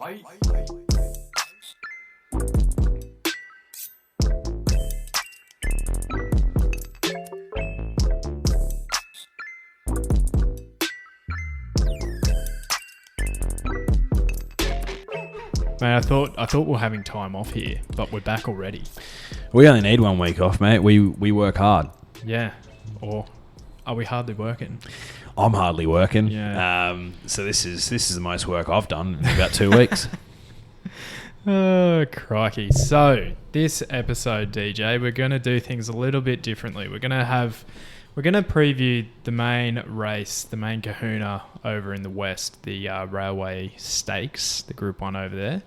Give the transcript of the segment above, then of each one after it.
Mate, I thought we were having time off here, but we're back already. We only need 1 week off, mate. We work hard. Yeah. Or are we hardly working? I'm hardly working. Yeah. So this is the most work I've done in about 2 weeks. Oh, crikey. So, this episode, DJ, we're going to do things a little bit differently. We're going to preview the main race, the main kahuna over in the West, the Railway Stakes, the Group 1 over there.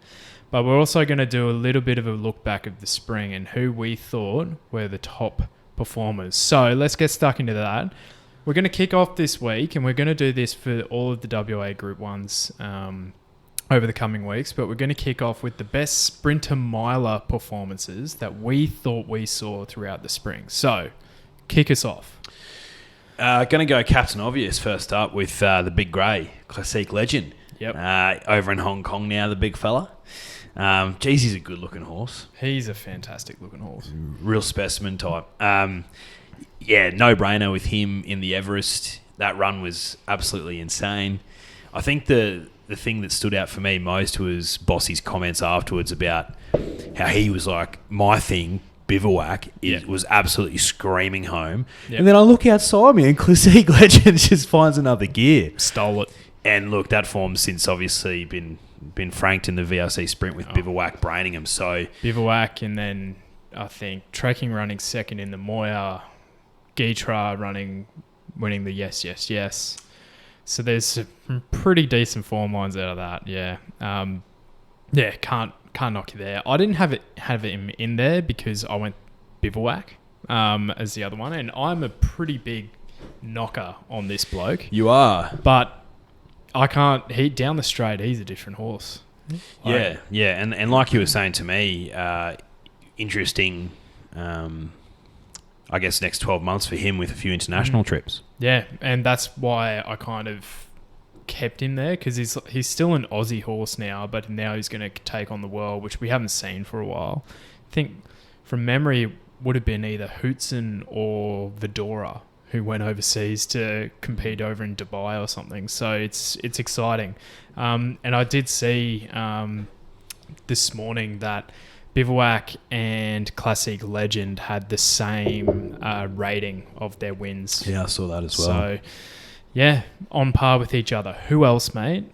But we're also going to do a little bit of a look back of the spring and who we thought were the top performers. So, let's get stuck into that. We're going to kick off this week, and we're going to do this for all of the WA Group 1s over the coming weeks, but we're going to kick off with the best sprinter miler performances that we thought we saw throughout the spring. So, kick us off. Going to go Captain Obvious first up with the Big Grey, Classique Legend. Yep. Over in Hong Kong now, the big fella. Geez, he's a good-looking horse. He's a fantastic-looking horse. Real specimen type. No-brainer with him in the Everest. That run was absolutely insane. I think the thing that stood out for me most was Bossy's comments afterwards about how he was like, my thing, bivouac, was absolutely screaming home. Yep. And then I look outside me and Classique Legend just finds another gear. Stole it. And look, that form's since obviously been franked in the VRC sprint with Bivouac braining him. So Bivouac, and then I think Trekking running second in the Moya, Gitra winning the Yes. So there's some pretty decent form lines out of that. Yeah. Can't knock you there. I didn't have him in there because I went Bivouac as the other one, and I'm a pretty big knocker on this bloke. You are. But I can't. Down the straight, he's a different horse. Yeah. And like you were saying to me, interesting, I guess, next 12 months for him with a few international trips. Yeah, and that's why I kind of kept him there, because he's still an Aussie horse now, but now he's going to take on the world, which we haven't seen for a while. I think from memory it would have been either Hootson or Vidora who went overseas to compete over in Dubai or something. So it's exciting. And I did see this morning that Bivouac and Classique Legend had the same rating of their wins. Yeah, I saw that as well. So, yeah, on par with each other. Who else, mate?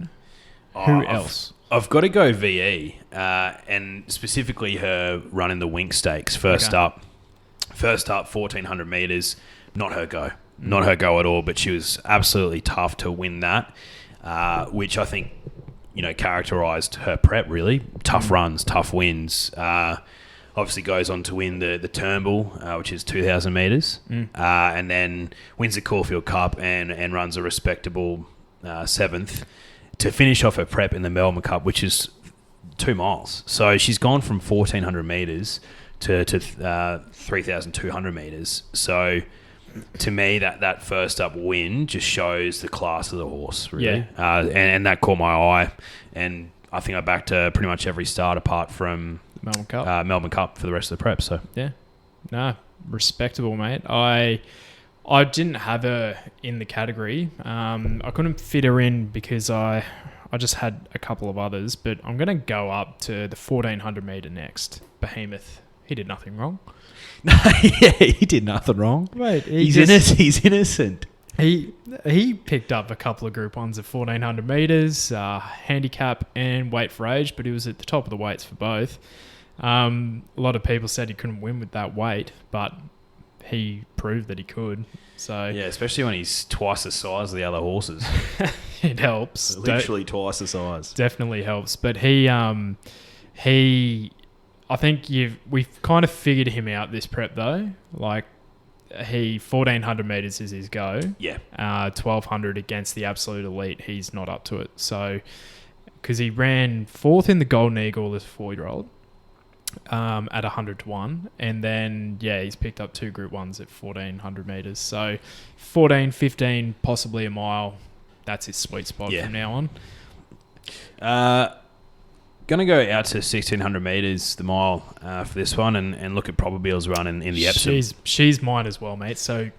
Who else? I've got to go VE, and specifically her running the Wink Stakes. First up, 1,400 metres. Not her go. Not her go at all, but she was absolutely tough to win that, which I think, characterised her prep, really. Tough runs, tough wins. Obviously goes on to win the Turnbull, which is 2,000 metres, and then wins the Caulfield Cup and runs a respectable 7th to finish off her prep in the Melbourne Cup, which is 2 miles. So she's gone from 1,400 metres to 3,200 metres. So to me, that first up win just shows the class of the horse, really. Yeah. And that caught my eye. And I think I backed pretty much every start apart from Melbourne Cup for the rest of the prep. So yeah, no, respectable, mate. I didn't have her in the category. I couldn't fit her in because I just had a couple of others. But I'm going to go up to the 1,400 metre next. Behemoth. He did nothing wrong. Yeah, he did nothing wrong. Right, he's innocent. He picked up a couple of Group 1s of 1,400 metres, handicap and weight for age, but he was at the top of the weights for both. A lot of people said he couldn't win with that weight, but he proved that he could. So yeah, especially when he's twice the size of the other horses. It helps. Literally twice the size. Definitely helps. But he I think we've kind of figured him out this prep though. Like 1,400 metres is his go. Yeah. 1,200 against the absolute elite, he's not up to it. So because he ran 4th in the Golden Eagle as a 4-year-old at 100 to 1, and then he's picked up 2 Group 1s at 1,400 metres. So 14, 15, possibly a mile. That's his sweet spot from now on. Going to go out to 1,600 metres, the mile, for this one, and look at Probable's run in the Epsom. She's mine as well, mate. So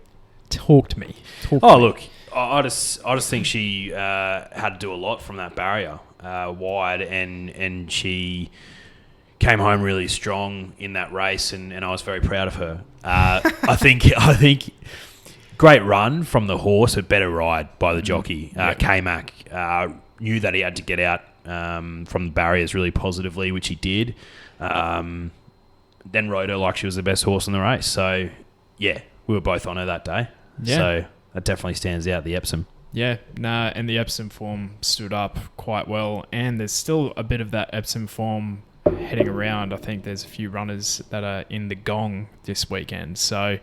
talk to me. Look, I just think she had to do a lot from that barrier wide, and she came home really strong in that race, and I was very proud of her. I think great run from the horse, but better ride by the jockey. K-Mac knew that he had to get out from the barriers really positively, which he did. Then rode her like she was the best horse in the race. So, yeah, we were both on her that day. Yeah. So that definitely stands out, the Epsom. Yeah, and the Epsom form stood up quite well, and there's still a bit of that Epsom form heading around. I think there's a few runners that are in the Gong this weekend, so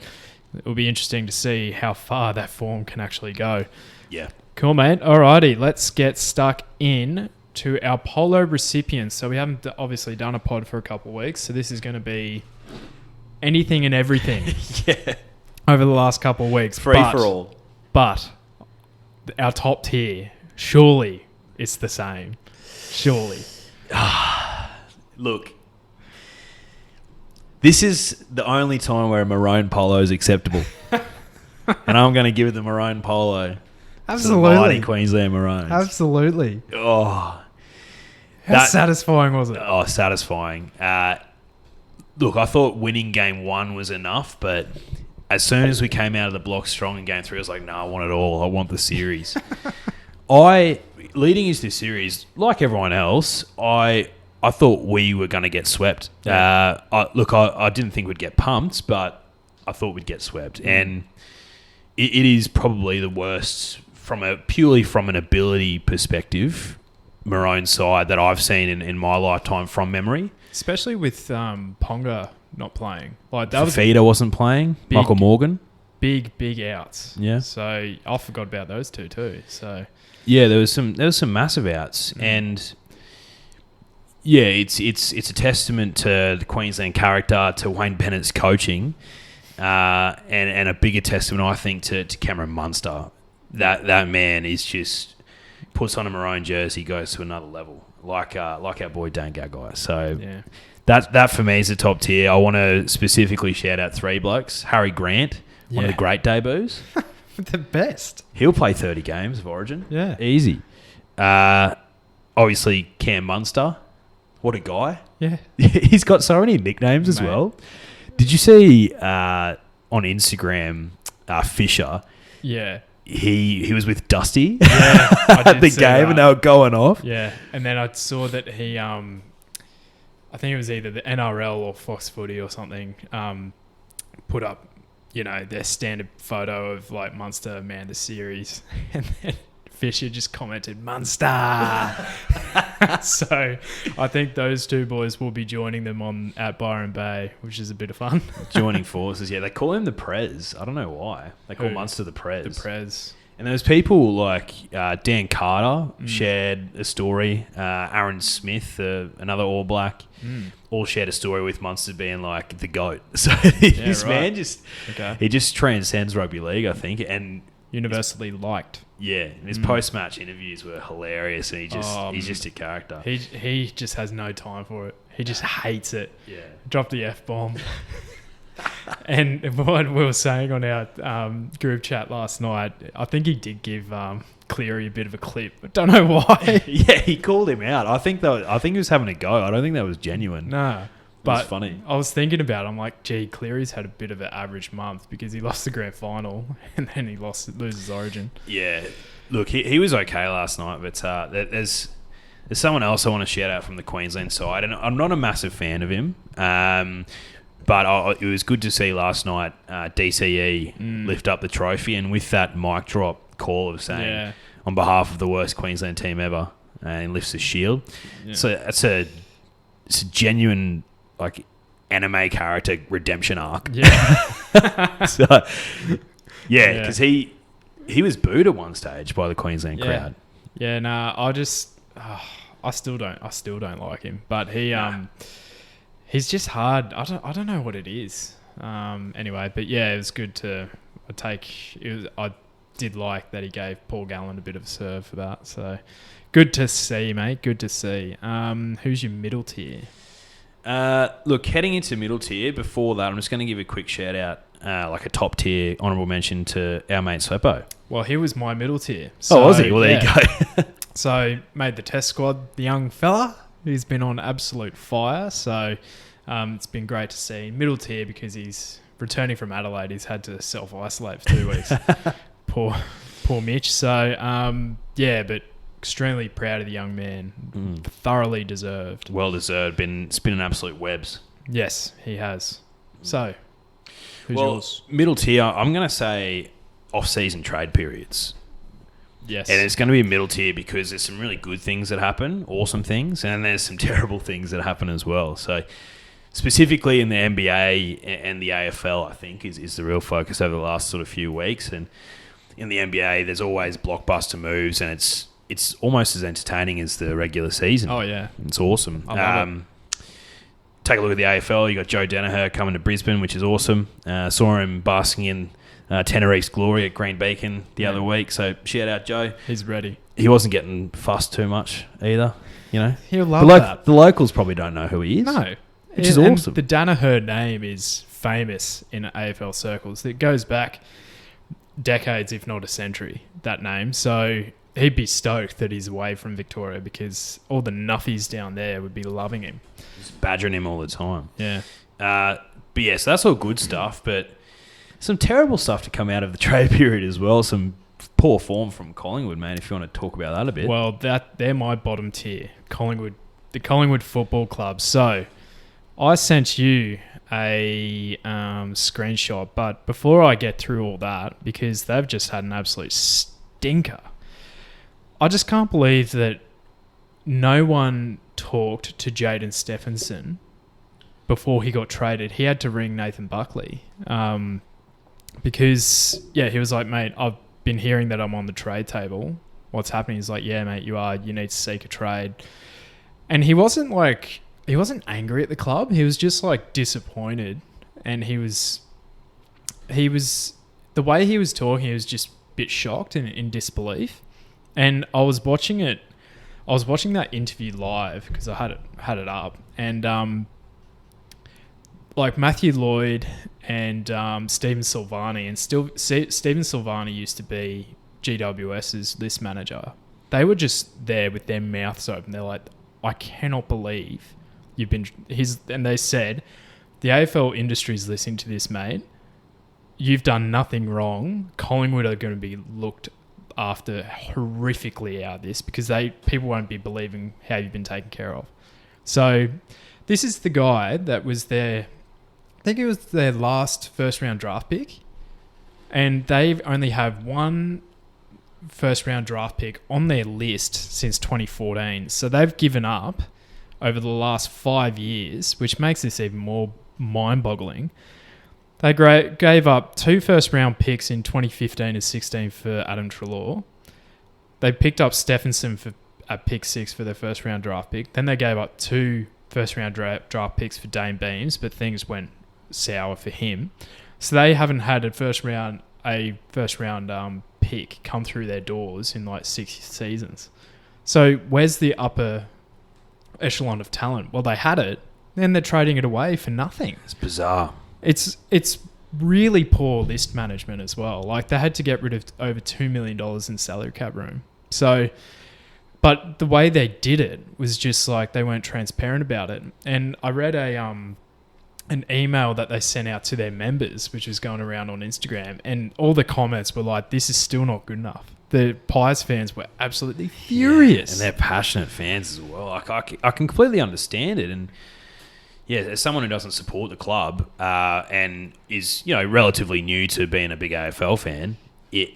it'll be interesting to see how far that form can actually go. Yeah. Cool, mate. Alrighty, let's get stuck in to our Polo Recipients. So we haven't obviously done a pod for a couple of weeks, so this is going to be anything and everything over the last couple of weeks. Free for all. But our top tier, surely it's the same. Surely. Look, this is the only time where a maroon polo is acceptable. And I'm going to give it the maroon polo. Absolutely. To the mighty Queensland Maroons. Absolutely. Oh. How satisfying was it? Oh, satisfying. Look, I thought winning game 1 was enough, but as soon as we came out of the block strong in game 3, I was like, no, I want it all. I want the series. Leading into this series, like everyone else, I thought we were going to get swept. Yeah. I didn't think we'd get pumped, but I thought we'd get swept. And it is probably the worst purely from an ability perspective, Maroon side that I've seen in my lifetime from memory. Especially with Ponga not playing. Like that Fafita wasn't playing. Michael Morgan. Big outs. Yeah. So I forgot about those two too. So yeah, there was some massive outs, and yeah, it's a testament to the Queensland character, to Wayne Bennett's coaching, and a bigger testament, I think, to Cameron Munster. That man is just puts on a maroon jersey, goes to another level, like our boy Dan Gagai. So yeah. That for me is the top tier. I want to specifically shout out 3 blokes. Harry Grant, one of the great debuts. The best. He'll play 30 games of Origin. Yeah. Easy. Obviously, Cam Munster. What a guy. Yeah. He's got so many nicknames as well. Did you see on Instagram, Fisher? Yeah. He was with Dusty at the game and they were going off. Yeah. And then I saw that he, I think it was either the NRL or Fox Footy or something, put up, their standard photo of like Munster man the series, and then Fisher just commented Munster. So I think those two boys will be joining them at Byron Bay, which is a bit of fun. Joining forces, yeah. They call him the Prez. I don't know why. They call Munster the Prez. The Prez. And there's people like Dan Carter shared a story. Aaron Smith, another All Black, all shared a story with Munster being like the GOAT. So this man he just transcends rugby league, I think, and universally liked. Yeah, and his post-match interviews were hilarious, and he's just a character. He just has no time for it. He just hates it. Yeah, dropped the F-bomb. And what we were saying on our group chat last night, I think he did give Cleary a bit of a clip. I don't know why. Yeah, he called him out. I think he was having a go. I don't think that was genuine. No. But it's funny. I was thinking about it. I'm like, gee, Cleary's had a bit of an average month because he lost the grand final and then he loses Origin. Yeah. Look, he was okay last night, but there's someone else I want to shout out from the Queensland side, and I'm not a massive fan of him. But it was good to see last night DCE lift up the trophy, and with that mic drop call of saying, on behalf of the worst Queensland team ever, and lifts the shield. Yeah. So it's a genuine like anime character redemption arc. Yeah. So because he was booed at one stage by the Queensland crowd. Yeah, nah, I still don't like him, but he's just hard. I don't know what it is. Anyway, but yeah, it was good to I did like that he gave Paul Gallen a bit of a serve for that. So Good to see, mate. Good to see. Who's your middle tier? Look, heading into middle tier, before that, I'm just going to give a quick shout out, like a top tier honourable mention to our mate Swepo. Well, he was my middle tier. So, was he? Well, there you go. So, made the test squad, the young fella. He's been on absolute fire. So, it's been great to see. Middle tier because he's returning from Adelaide. He's had to self-isolate for 2 weeks. Poor Mitch. So, but extremely proud of the young man. Thoroughly deserved. Well deserved. Been spinning absolute webs. Yes, he has. So, who's yours? Middle tier, I'm going to say off-season trade periods. Yes. And it's going to be a middle tier because there's some really good things that happen, awesome things, and there's some terrible things that happen as well. So, specifically in the NBA and the AFL, I think, is the real focus over the last sort of few weeks. And in the NBA, there's always blockbuster moves, and it's almost as entertaining as the regular season. Oh, yeah. It's awesome. I love it. Take a look at the AFL. You got Joe Danaher coming to Brisbane, which is awesome. Saw him basking in Tenerife's glory at Green Beacon the other week. So shout out Joe. He's ready. He wasn't getting fussed too much either. You know, he'll love that. The locals probably don't know who he is. No, which is awesome. The Danaher name is famous in AFL circles. It goes back decades, if not a century. That name. So he'd be stoked that he's away from Victoria because all the nuffies down there would be loving him. Just badgering him all the time. Yeah. But yes, that's all good stuff. But some terrible stuff to come out of the trade period as well. Some poor form from Collingwood, man, if you want to talk about that a bit. Well, they're my bottom tier. Collingwood, the Collingwood Football Club. So I sent you a screenshot, but before I get through all that, because they've just had an absolute stinker, I just can't believe that no one talked to Jaden Stephenson before he got traded. He had to ring Nathan Buckley because, he was like, mate, I've been hearing that I'm on the trade table. What's happening? He's like, yeah, mate, you are. You need to seek a trade. And he wasn't angry at the club. He was just like disappointed. And he was the way he was talking, he was just a bit shocked and in disbelief. And I was watching that interview live because I had it up. And like Matthew Lloyd and Stephen Silvani, and Stephen Silvani used to be GWS's list manager. They were just there with their mouths open. They're like, I cannot believe you've been and they said, the AFL industry's listening to this, mate. You've done nothing wrong. Collingwood are going to be looked after horrifically out of this because people won't be believing how you've been taken care of. So this is the guy that was I think it was their last first round draft pick, and they've only have one first round draft pick on their list since 2014. So they've given up over the last 5 years, which makes this even more mind-boggling. They gave up 2 first-round picks in 2015 and 16 for Adam Treloar. They picked up Stephenson at pick 6 for their first-round draft pick. Then they gave up 2 first-round draft picks for Dane Beams, but things went sour for him. So they haven't had a first-round pick come through their doors in like 6 seasons. So where's the upper echelon of talent? Well, they had it, then they're trading it away for nothing. It's bizarre. It's really poor list management as well. Like they had to get rid of over $2 million in salary cap room. So, but the way they did it was just like they weren't transparent about it. And I read an email that they sent out to their members, which was going around on Instagram, and all the comments were like, "This is still not good enough." The Pies fans were absolutely furious, and they're passionate fans as well. Like I can completely understand it, and. Yeah, as someone who doesn't support the club and is, relatively new to being a big AFL fan,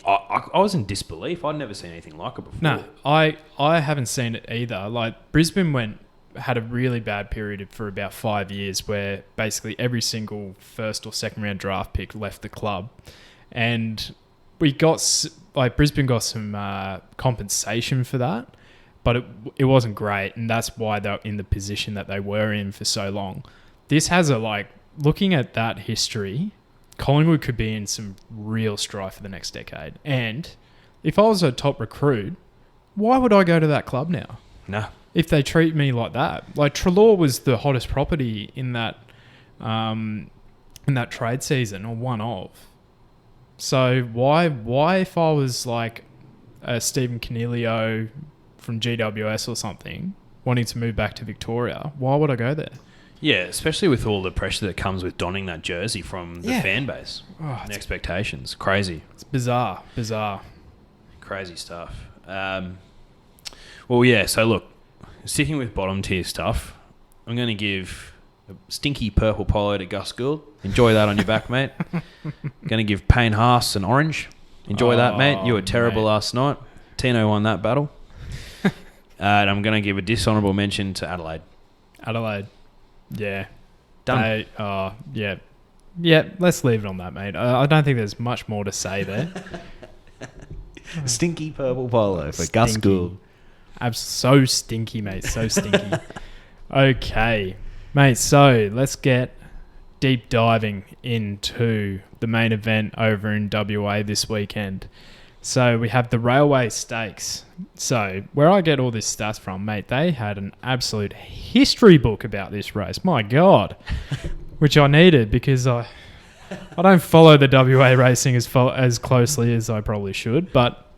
I was in disbelief. I'd never seen anything like it before. No, I haven't seen it either. Like Brisbane had a really bad period for about 5 years where basically every single first or second round draft pick left the club, and Brisbane got some compensation for that. But it wasn't great, and that's why they're in the position that they were in for so long. This has looking at that history, Collingwood could be in some real strife for the next decade. And if I was a top recruit, why would I go to that club now? No. If they treat me like that. Like, Treloar was the hottest property in that trade season, or one of. So why if I was like a Stephen Canelio from GWS or something, wanting to move back to Victoria, why would I go there? Yeah, especially with all the pressure that comes with donning that jersey from the fan base. And expectations. Crazy. It's bizarre. Crazy stuff. Well, yeah, so look, sticking with bottom tier stuff, I'm going to give a stinky purple polo to Gus Gould. Enjoy that on your back, mate. Going to give Payne Haas an orange. Enjoy that, mate. You were terrible last night. Tino won that battle. And I'm going to give a dishonourable mention to Adelaide. Yeah. Done. Yeah, let's leave it on that, mate. I don't think there's much more to say there. Stinky purple polo for Gus Gould. So stinky, mate. So stinky. Okay, mate. So let's get deep diving into the main event over in WA this weekend. So we have the Railway Stakes. So where I get all this stats from, mate, they had an absolute history book about this race. My God. Which I needed because I don't follow the WA racing as closely as I probably should, but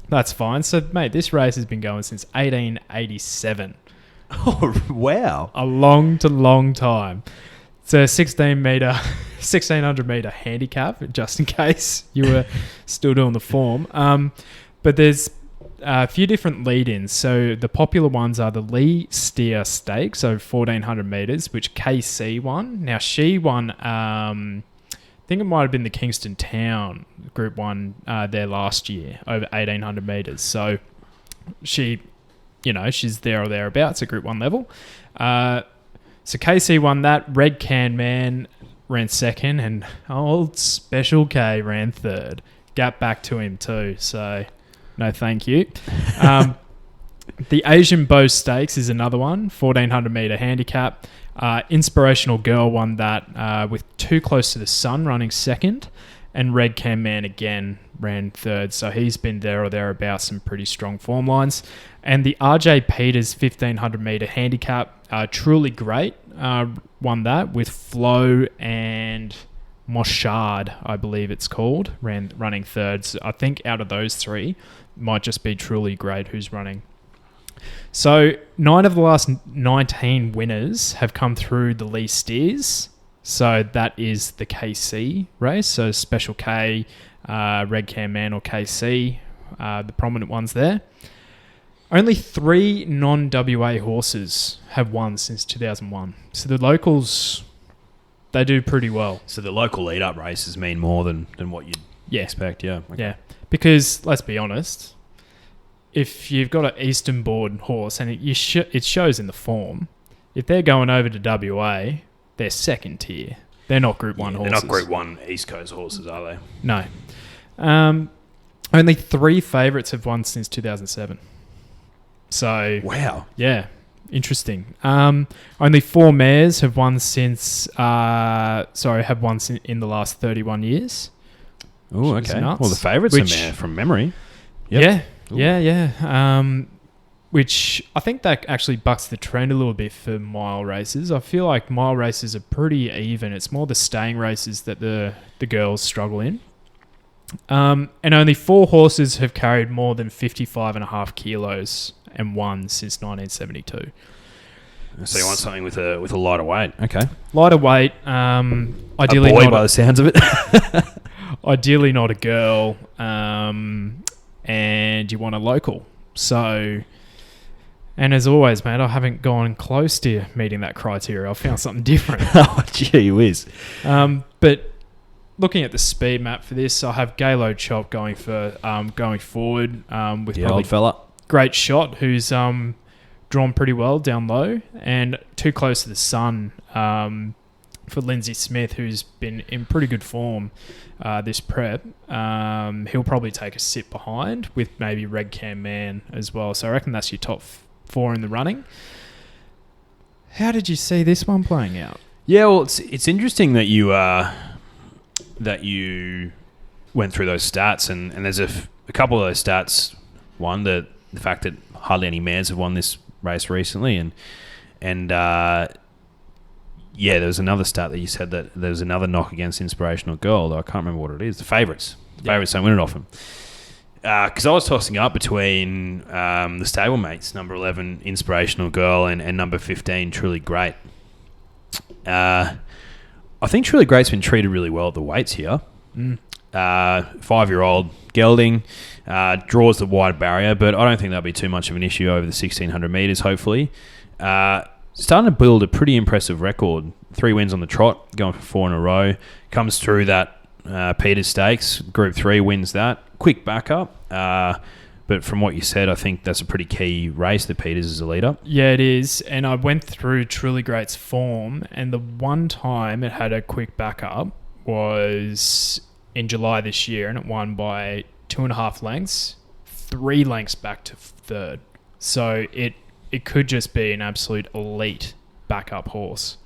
that's fine. So, mate, this race has been going since 1887. Oh, wow. A long time. It's a 1600 metre handicap, just in case you were still doing the form. But there's a few different lead-ins. So the popular ones are the Lee Steer Stakes, so 1400 metres, which KC won. Now, she won, I think it might have been the Kingston Town Group 1 there last year, over 1800 metres. So she's there or thereabouts at Group 1 level. So KC won that. Red Can Man ran second, and old Special K ran third. Gap back to him too, so no thank you. The Asian Bow Stakes is another one, 1400 metre handicap. Inspirational Girl won that with Too Close to the Sun running second, and Red Can Man again ran third, so he's been there or thereabouts, some pretty strong form lines. And the RJ Peters 1500 metre handicap, Truly Great, won that with Flo and Moshard, I believe it's called, running third. So I think out of those three, might just be Truly Great who's running. So 9 of the last 19 winners have come through the Lee Steers. So that is the KC race. So Special K, Red Can Man or KC, the prominent ones there. Only 3 non-WA horses have won since 2001. So the locals, they do pretty well. So the local lead-up races mean more than what you'd expect, yeah. Okay. Yeah, because let's be honest, if you've got an Eastern Board horse and it shows in the form, if they're going over to WA, they're second tier. They're not Group 1 horses. They're not Group 1 East Coast horses, are they? No. Only 3 favourites have won since 2007. So wow, yeah, interesting. Only 4 mares have won since. In the last 31 years. Oh, okay. Well, the favourites are mare from memory. Yep. Yeah. Which I think that actually bucks the trend a little bit for mile races. I feel like mile races are pretty even. It's more the staying races that the girls struggle in. And only 4 horses have carried more than 55.5 kilos and won since 1972. So you want something with a lighter weight? Okay, lighter weight. Ideally, a boy by the sounds of it. Ideally, not a girl. And you want a local. So, and as always, mate, I haven't gone close to meeting that criteria. I found something different. Oh, gee whiz. But looking at the speed map for this, I have Galo Chop going forward with the old fella. Great Shot, who's drawn pretty well down low, and Too Close to the Sun for Lindsay Smith, who's been in pretty good form this prep. He'll probably take a sit behind with maybe Red Can Man as well. So I reckon that's your top 4 in the running. How did you see this one playing out? Yeah, well, it's interesting that you went through those stats, and there's a couple of those stats. One, that the fact that hardly any mares have won this race recently, and there was another stat that you said that there was another knock against Inspirational Girl, though I can't remember what it is. The favourites. Favourites don't win it often. Because I was tossing up between the stablemates, number 11, Inspirational Girl, and number 15, Truly Great. I think Truly Great's been treated really well at the weights here. 5-year-old gelding, draws the wide barrier, but I don't think that'll be too much of an issue over the 1,600 metres, hopefully. Starting to build a pretty impressive record. 3 wins on the trot, going for 4 in a row. Comes through that Peters Stakes, Group 3 wins that. Quick backup. But from what you said, I think that's a pretty key race that Peters is a leader. Yeah, it is. And I went through Truly Great's form, and the one time it had a quick backup was in July this year, and it won by 2.5 lengths, 3 lengths back to third. So it could just be an absolute elite backup horse.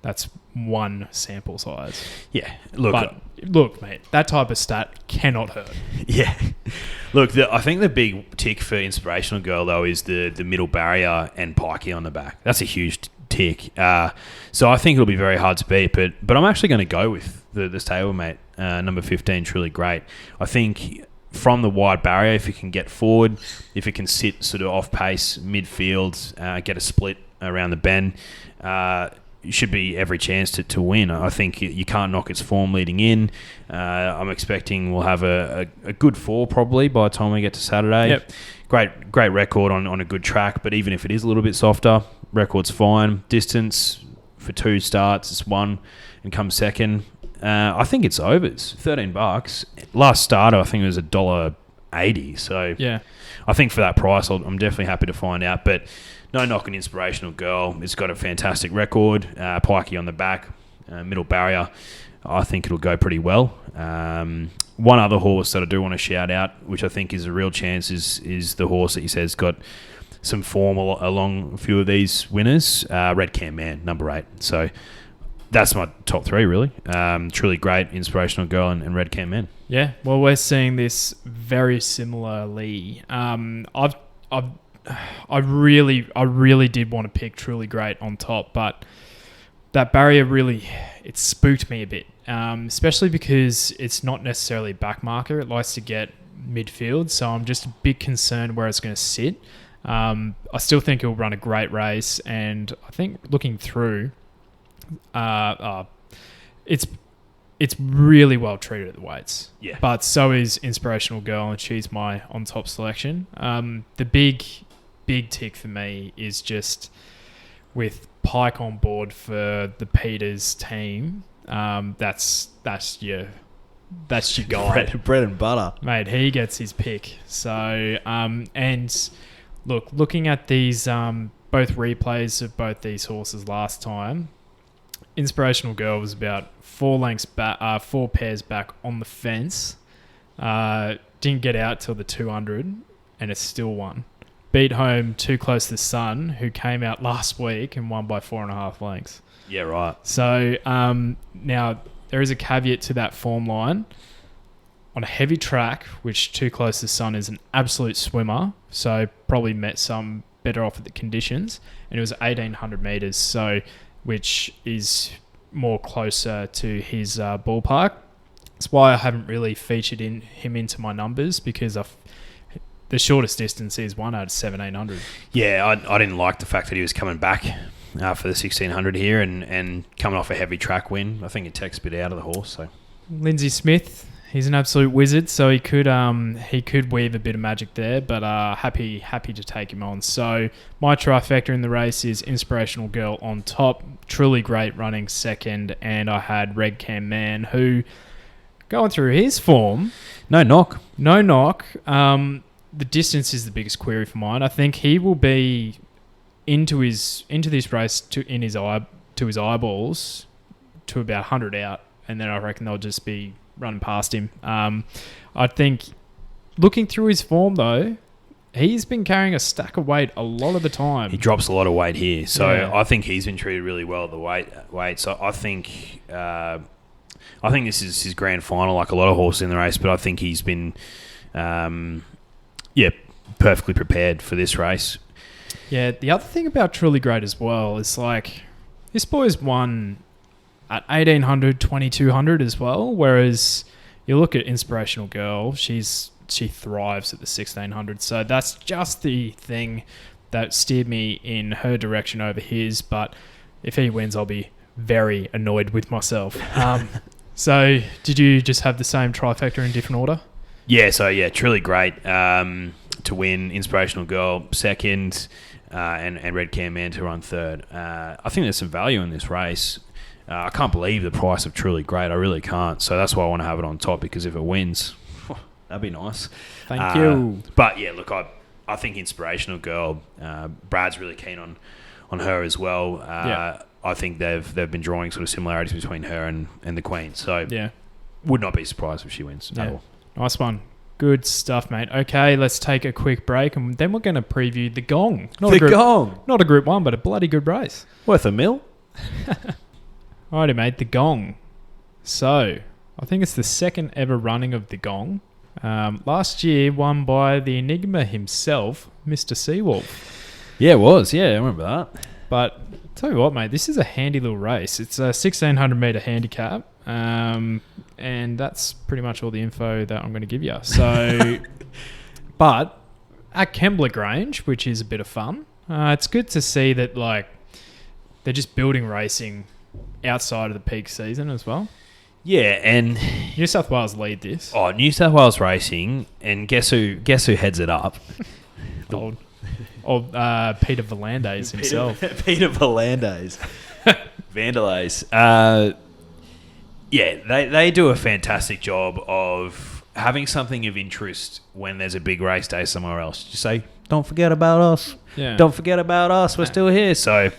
That's one sample size. Yeah, look, mate, that type of stat cannot hurt. Yeah. Look, I think the big tick for Inspirational Girl, though, is the middle barrier and Pikey on the back. That's a huge tick. So I think it'll be very hard to beat, but I'm actually going to go with the stablemate, number 15, Truly Great. I think from the wide barrier, if it can get forward, if it can sit sort of off pace, midfield, get a split around the bend, should be every chance to win. I think you can't knock its form leading in. I'm expecting we'll have a good 4 probably by the time we get to Saturday. Yep. Great record on a good track, but even if it is a little bit softer, record's fine. Distance for 2 starts, it's 1 and comes second. I think it's overs, $13. Last starter, I think it was $1.80. So yeah, I think for that price, I'm definitely happy to find out. But no knock on Inspirational Girl. It's got a fantastic record. Pikey on the back, middle barrier. I think it'll go pretty well. One other horse that I do want to shout out, which I think is a real chance, is the horse that you said's got some form along a few of these winners. Red Cam Man, number 8. So that's my top 3, really. Truly Great, Inspirational Girl, and Red Cam Man. Yeah, well, we're seeing this very similarly. I really did want to pick Truly Great on top, but that barrier it spooked me a bit, especially because it's not necessarily a back marker. It likes to get midfield, so I'm just a bit concerned where it's going to sit. I still think it'll run a great race, and I think looking through, it's really well treated at the weights. Yeah. But so is Inspirational Girl, and she's my on-top selection. The big tick for me is just with Pike on board for the Peters team. That's your guy. Bread and butter. Mate, he gets his pick. So, and looking at these both replays of both these horses last time, Inspirational Girl was about 4 lengths back, 4 pairs back on the fence. Didn't get out till the 200, and it still won. Beat home Too Close to the Sun, who came out last week and won by 4.5 lengths. Yeah, right. So now there is a caveat to that form line. On a heavy track, which Too Close to the Sun is an absolute swimmer, so probably met some better off at the conditions, and it was 1,800 metres, so which is more closer to his ballpark. That's why I haven't really featured him into my numbers, because the shortest distance is 1 out of 1,700. Yeah, I didn't like the fact that he was coming back for the 1,600 here and coming off a heavy track win. I think it takes a bit out of the horse. So Lindsay Smith, he's an absolute wizard, so he could weave a bit of magic there, but happy to take him on. So my trifecta in the race is Inspirational Girl on top, Truly Great running second, and I had Red Cam Man, who, going through his form, no knock. The distance is the biggest query for mine. I think he will be into this race to his eyeballs to about 100 out, and then I reckon they'll just be running past him. I think looking through his form though, he's been carrying a stack of weight a lot of the time. He drops a lot of weight here, so Yeah. I think he's been treated really well at the weight. So I think this is his grand final, like a lot of horses in the race. But I think he's been, perfectly prepared for this race. Yeah, the other thing about Truly Great as well is like this boy's won at 1800, 2200 as well, whereas you look at Inspirational Girl, she thrives at the 1600. So that's just the thing that steered me in her direction over his, but if he wins, I'll be very annoyed with myself. So did you just have the same trifecta in different order? Yeah, so yeah, Truly Great to win, Inspirational Girl second, and Red Can Man to run third. I think there's some value in this race. I can't believe the price of Truly Great. I really can't. So that's why I want to have it on top, because if it wins, that'd be nice. Thank you. But yeah, look, I think Inspirational Girl, Brad's really keen on her as well. I think they've been drawing sort of similarities between her and the Queen. So yeah, would not be surprised if she wins at all. Nice one. Good stuff, mate. Okay, let's take a quick break, and then we're going to preview the Gong. Gong. Not a Group 1, but a bloody good race. Worth $1 million. Alrighty, mate. The Gong. So, I think it's the second ever running of the Gong. Last year, won by the Enigma himself, Mr. Seawolf. Yeah, it was. Yeah, I remember that. But tell you what, mate, this is a handy little race. It's a 1,600 metre handicap. And that's pretty much all the info that I'm going to give you. So, but at Kembla Grange, which is a bit of fun, it's good to see that like they're just building racing outside of the peak season as well. Yeah, and New South Wales lead this. Oh, New South Wales Racing, and guess who heads it up? Old Peter Volandes himself. Peter Volandes. Vandalays. Yeah, they do a fantastic job of having something of interest when there's a big race day somewhere else. Just say, don't forget about us. Yeah. Don't forget about us. We're still here. So,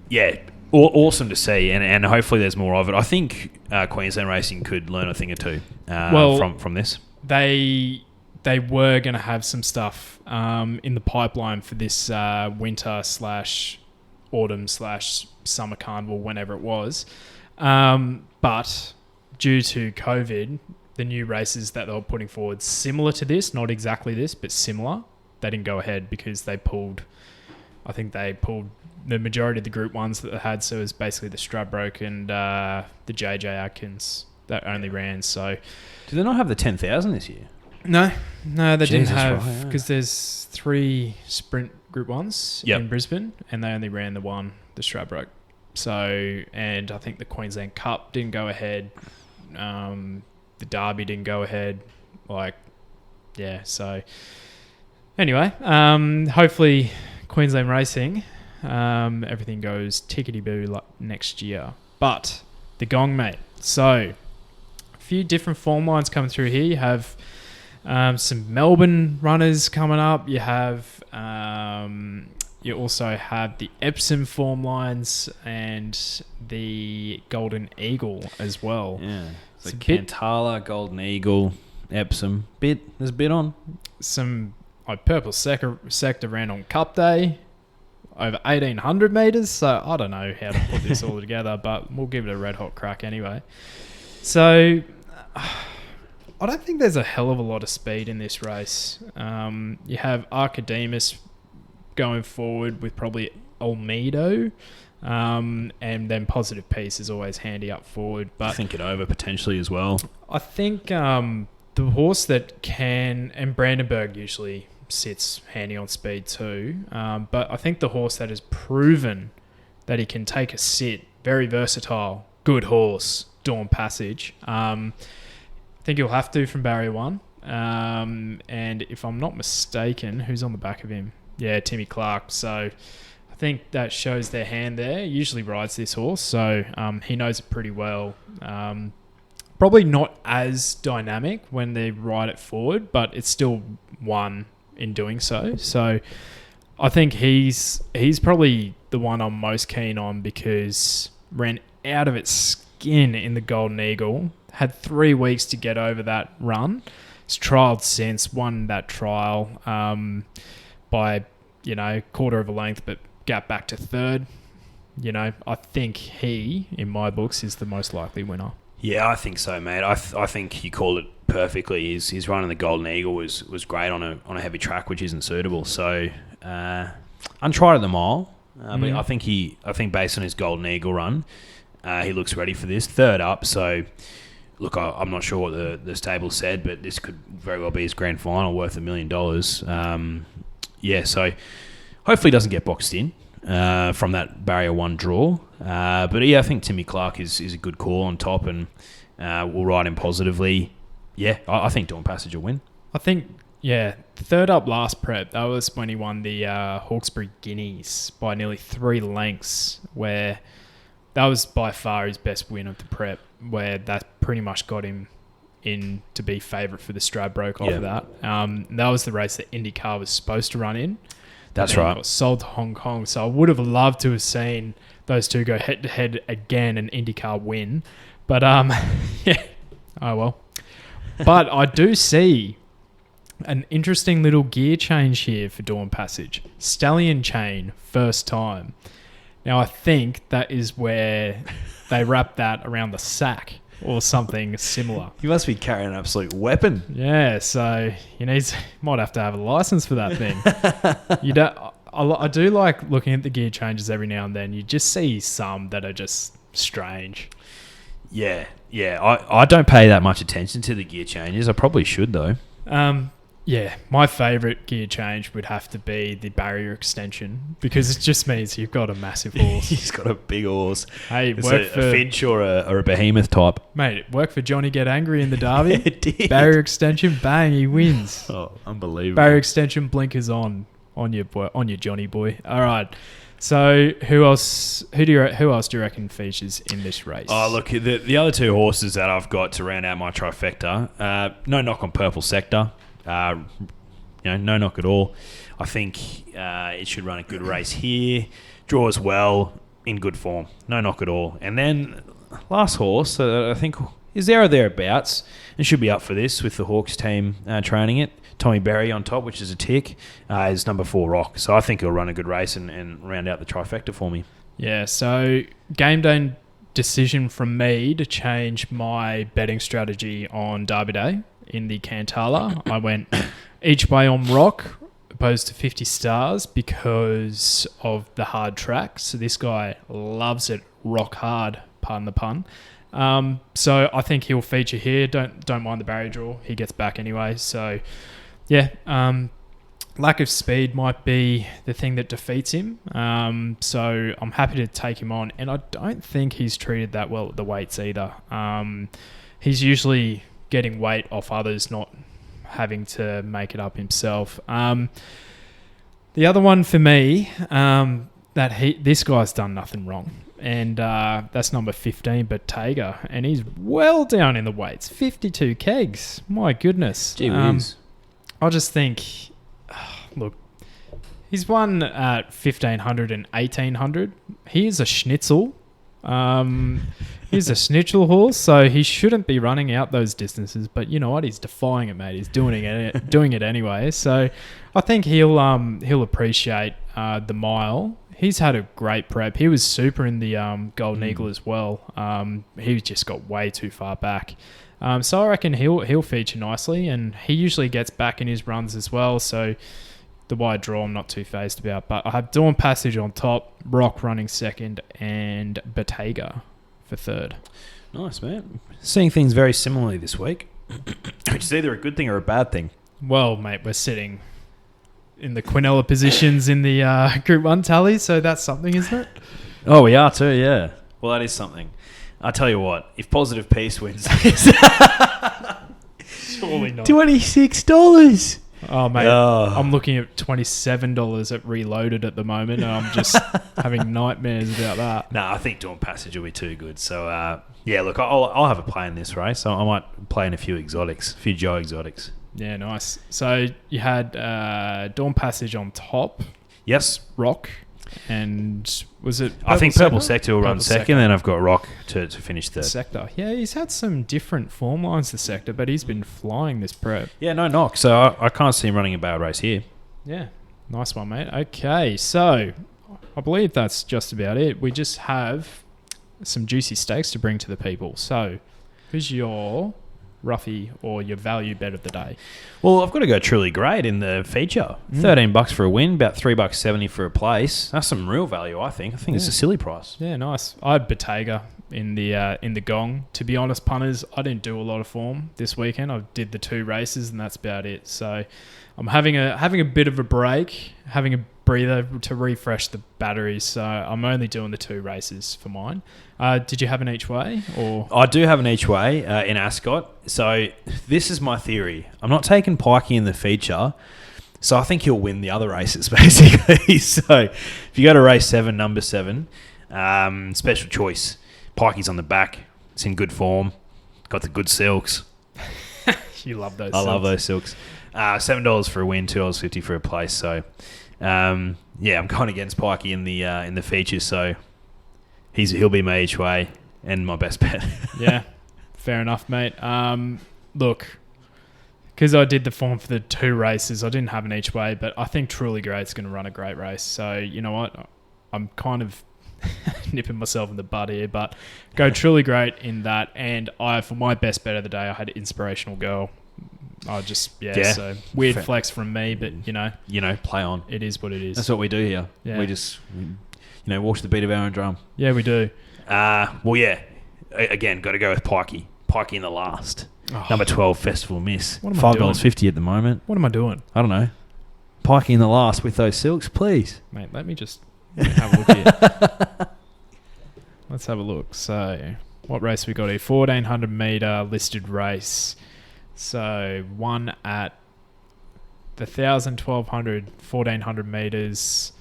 yeah, awesome to see, and hopefully there's more of it. I think Queensland Racing could learn a thing or two from this. They were going to have some stuff in the pipeline for this winter / autumn / summer carnival, whenever it was. But due to COVID, the new races that they were putting forward, similar to this, not exactly this, but similar, they didn't go ahead because they pulled the majority of the Group 1s that they had. So it was basically the Stradbroke and the JJ Atkins that only ran. So do they not have the 10,000 this year? No, they didn't have, because right, there's 3 sprint Group 1s in Brisbane, and they only ran the Stradbroke. So, and I think the Queensland Cup didn't go ahead. The Derby didn't go ahead. So anyway, hopefully Queensland Racing, everything goes tickety-boo like next year. But the Gong, mate. So, a few different form lines coming through here. You have some Melbourne runners coming up. You also have the Epsom form lines and the Golden Eagle as well. Yeah. So Cantala, Golden Eagle, Epsom. There's a bit on. Some Purple Sector ran on Cup Day over 1,800 metres. So I don't know how to put this all together, but we'll give it a red hot crack anyway. So I don't think there's a hell of a lot of speed in this race. You have Archidemus going forward with probably Olmedo, and then Positive Peace is always handy up forward. But think it over potentially as well. I think the horse that can, and Brandenburg usually sits handy on speed too, but I think the horse that has proven that he can take a sit, very versatile, good horse, Dawn Passage. I think he'll have to from barrier 1. And if I'm not mistaken, who's on the back of him? Yeah, Timmy Clark. So I think that shows their hand there. He usually rides this horse, so he knows it pretty well. Probably not as dynamic when they ride it forward, but it's still won in doing so. So I think he's probably the one I'm most keen on, because ran out of its skin in the Golden Eagle, had 3 weeks to get over that run. It's trialled since, won that trial by, quarter of a length, but got back to third. I think he, in my books, is the most likely winner. Yeah, I think so, mate. I think you called it perfectly. His run in the Golden Eagle was great on a heavy track, which isn't suitable. So untried at the mile, but I think based on his Golden Eagle run, he looks ready for this. Third up, so look, I'm not sure what the stable said, but this could very well be his grand final worth $1 million. So hopefully he doesn't get boxed in from that barrier 1 draw. But I think Timmy Clark is a good call on top, and we'll ride him positively. Yeah, I think Dawn Passage will win. I think, third up last prep, that was when he won the Hawkesbury Guineas by nearly 3 lengths, where that was by far his best win of the prep, where that pretty much got him in to be favourite for the Stradbroke off of that. That was the race that IndyCar was supposed to run in. That's right. It got sold to Hong Kong, so I would have loved to have seen those two go head-to-head again and IndyCar win. But, oh well. But I do see an interesting little gear change here for Dawn Passage. Stallion chain, first time. Now, I think that is where they wrap that around the sack or something similar. You must be carrying an absolute weapon. Yeah, so might have to have a license for that thing. I do like looking at the gear changes every now and then. You just see some that are just strange. Yeah. I don't pay that much attention to the gear changes. I probably should, though. My favourite gear change would have to be the barrier extension, because it just means you've got a massive horse. He's got a big horse. Hey, it's a Finch or a behemoth type. Mate, it worked for Johnny Get Angry in the Derby. It did. Barrier extension, bang, he wins. Oh, unbelievable. Barrier extension, blinkers on your Johnny boy. All right. So who else do you reckon features in this race? Oh, look, the other 2 horses that I've got to round out my trifecta, no knock on Purple Sector. No knock at all. I think it should run a good race here. Draws well, in good form. No knock at all. And then last horse, I think is there or thereabouts, and should be up for this with the Hawks team training it. Tommy Berry on top, which is a tick, is number 4 Rock. So I think he'll run a good race and round out the trifecta for me. Yeah, so game day decision from me to change my betting strategy on Derby Day in the Cantala. I went each way on Rock opposed to 50 stars because of the hard track. So this guy loves it rock hard, pardon the pun. So I think he'll feature here. Don't mind the barrier draw. He gets back anyway. So lack of speed might be the thing that defeats him. So I'm happy to take him on. And I don't think he's treated that well at the weights either. He's usually getting weight off others, not having to make it up himself. The other one for me, this guy's done nothing wrong. And that's number 15, Bottega. And he's well down in the weights. 52 kegs. My goodness. Gee whiz. I just think, look, he's won at 1,500 and 1,800. He is a schnitzel. He's a schnitzel horse, so he shouldn't be running out those distances. But you know what? He's defying it, mate. He's doing it anyway. So I think he'll appreciate the mile. He's had a great prep. He was super in the Golden Eagle as well. He just got way too far back. So I reckon he'll feature nicely, and he usually gets back in his runs as well. So the wide draw I'm not too phased about. But I have Dawn Passage on top, Rock running second, and Bottega for third. Nice, man. Seeing things very similarly this week, which is either a good thing or a bad thing. Well, mate, we're sitting in the Quinella positions in the Group 1 tally, so that's something, isn't it? Oh, we are too, yeah. Well, that is something. I tell you what, if Positive Peace wins, surely not. $26. Oh, mate, I'm looking at $27 at Reloaded at the moment, and I'm just having nightmares about that. No, I think Dawn Passage will be too good. So, look, I'll have a play in this race. I might play in a few Joe Exotics. Yeah, nice. So you had Dawn Passage on top. Yes. Rock. And was it I think Purple Sector will run second, then I've got Rock to finish third. Sector. Yeah, he's had some different form lines, the Sector, but he's been flying this prep. Yeah, no knock. So I can't see him running a bad race here. Yeah, nice one, mate. Okay, so I believe that's just about it. We just have some juicy stakes to bring to the people. So who's your roughie or your value bet of the day? Well, I've got to go Truly Great in the feature. $13 for a win, about $3.70 for a place. That's some real value, I think. I think it's a silly price. Yeah, nice. I had Bottega in the Gong. To be honest, punters, I didn't do a lot of form this weekend. I did the 2 races, and that's about it. So I'm having a bit of a break, having a breather to refresh the batteries. So I'm only doing the 2 races for mine. Did you have an each way? Or I do have an each way in Ascot. So this is my theory. I'm not taking Pikey in the feature, so I think he'll win the other races, basically. So if you go to race 7, number 7, special choice. Pikey's on the back. It's in good form. Got the good silks. You love those. I love those silks. $7 for a win, $2.50 for a place. So I'm going against Pikey in the features. So he'll be my each way and my best bet. Yeah, fair enough, mate. Look, because I did the form for the 2 races, I didn't have an each way, but I think Truly Great's going to run a great race. So you know what? I'm kind of nipping myself in the butt here, but go Truly Great in that. And for my best bet of the day, I had Inspirational Girl. So weird flex from me, but play on. It is what it is. That's what we do here. Yeah. We just, walk to the beat of our own drum. Yeah, we do. Again, got to go with Pikey. Pikey in the last. Number 12, Festival Miss. What am I doing? $5.50 at the moment. What am I doing? I don't know. Pikey in the last with those silks, please. Mate, let me have a look here. Let's have a look. So, what race we got here? 1,400 metre listed race. So, one at the 1,000, 1,200, 1,400 metres.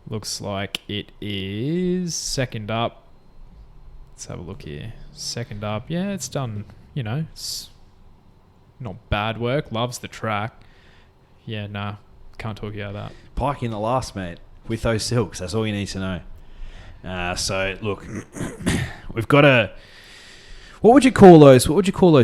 Looks like it is second up. Let's have a look here. Second up. Yeah, it's done, it's not bad work. Loves the track. Yeah, nah. Can't talk you out of that. Pikey in the last, mate. With those silks. That's all you need to know. So, look, we've got a... What would you call those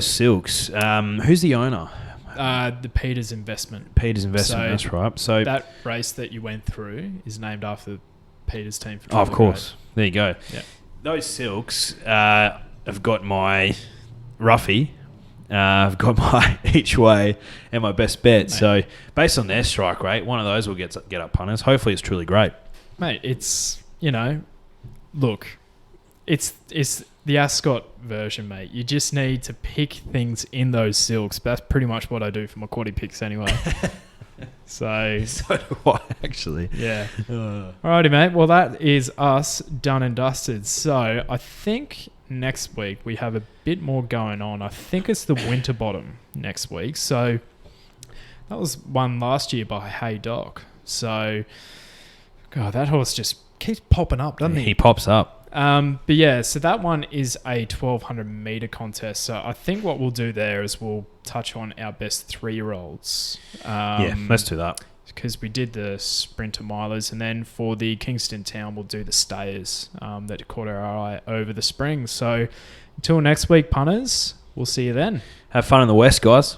silks? Who's the owner? The Peters Investment. That's right. So that race that you went through is named after Peters' team. For of course. There you go. Yeah. Those silks have got my roughie. I've got my each way and my best bet. Mate. So based on their strike rate, one of those will get up punters. Hopefully it's Truly Great. Mate, it's, look, it's the Ascot version, mate. You just need to pick things in those silks. That's pretty much what I do for my quaddie picks anyway. So do I, actually. Yeah. Alrighty, mate. Well, that is us done and dusted. So I think next week we have a bit more going on. I think it's the Winterbottom next week. So that was won last year by Hey Doc. So, God, that horse just keeps popping up, doesn't he? He pops up. But yeah, so that one is a 1,200 metre contest. So I think what we'll do there is we'll touch on our best 3-year-olds. Let's do that. Because we did the sprinter milers, and then for the Kingston Town, we'll do the stayers that caught our eye over the spring. So until next week, punters, we'll see you then. Have fun in the West, guys.